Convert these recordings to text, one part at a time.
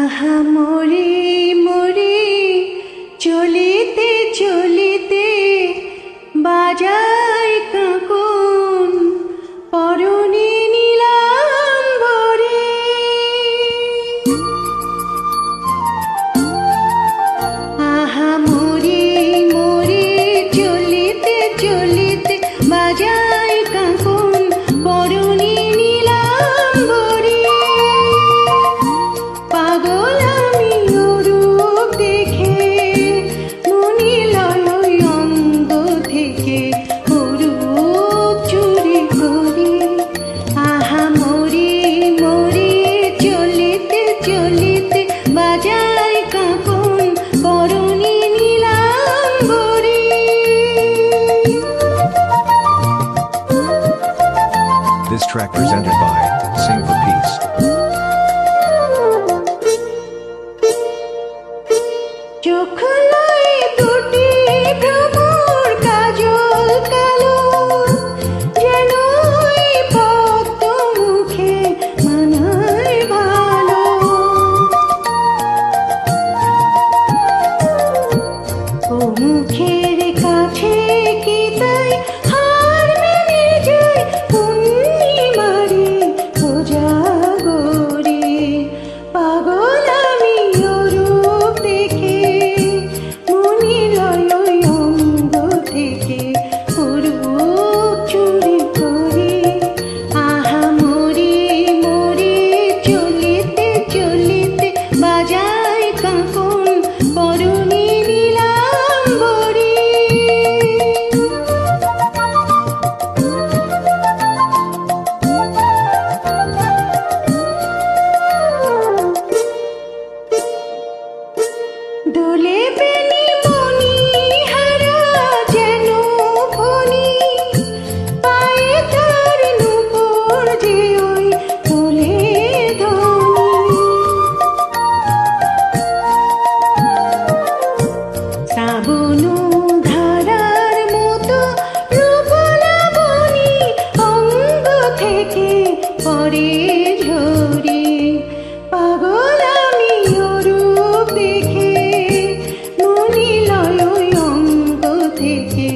আহা মরে মরে চলিতে চলিতে বাজায় কাঁকন পরনে নীলাম্বরে। আহা মরে মরে চলিতে চলিতে বাজায় কাঁকন পরনে নীলাম্বরে। পাগল আমি ওরূপ দেখে মনি লয় অঙ্গ থেকে ওরূপ চুরি করি। আহা মরে মরে চলিতে চলিতে বাজায় কাঁকন পরনে নীলাম্বরে। This track presented by Sing for Peace. চোখ লয় দুটি ভ্রমর কাজল কালো, যেন ওই পদ্ম মুখে মানায় ভালো। ও মুখের কাছে কি তাই হার মেনে যায় পূর্ণিমারে কোজাগরে। পাগল আমি ওরূপ দেখে মনি লয় অঙ্গ থেকে ওরূপ চুরি করি। আহা মরে মরে চলিতে চলিতে বাজায় কাঁকন পরনে নীলাম্বরে। দোলে বেনি মনি হারা যেন ফণি, পায়ে তার নূপুর যে ওই তোলে ধ্বনি। শ্রাবণ ধারার মতো রূপ লাবণী অঙ্গ থেকে পরে ঝরে। পাগল আমি ওরূপ দেখে মনি লয় অঙ্গ থেকে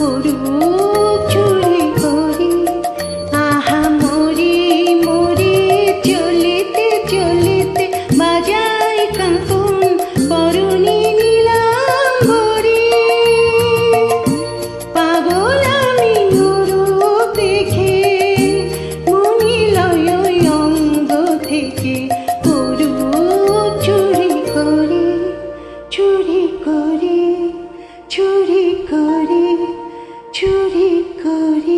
ওরূপ চুরি করি। আহা মরে মরে চলিতে চলিতে বাজায় কাঁকন পরনে নীলাম্বরে। পাগল আমি ওরূপ দেখে মনি লয় অঙ্গ থেকে ওরূপ চুরি করি, চুরি করি, চুরি করি, চুরি করি।